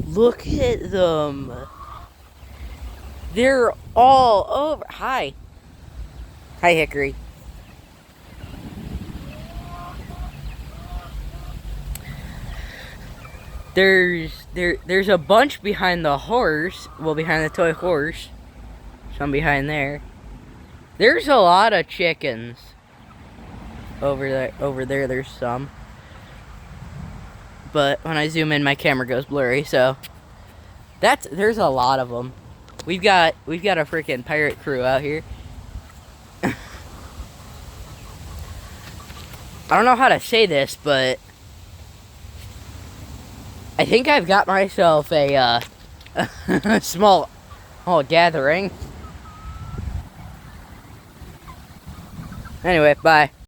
Look at them. They're all over. Hi. Hi, Hickory. There's a bunch behind the horse. Well, behind the toy horse. Some behind there. There's a lot of chickens. Over there, there's some. But when I zoom in, my camera goes blurry. So there's a lot of them. We've got a freaking pirate crew out here. I don't know how to say this, but I think I've got myself a small gathering. Anyway, bye.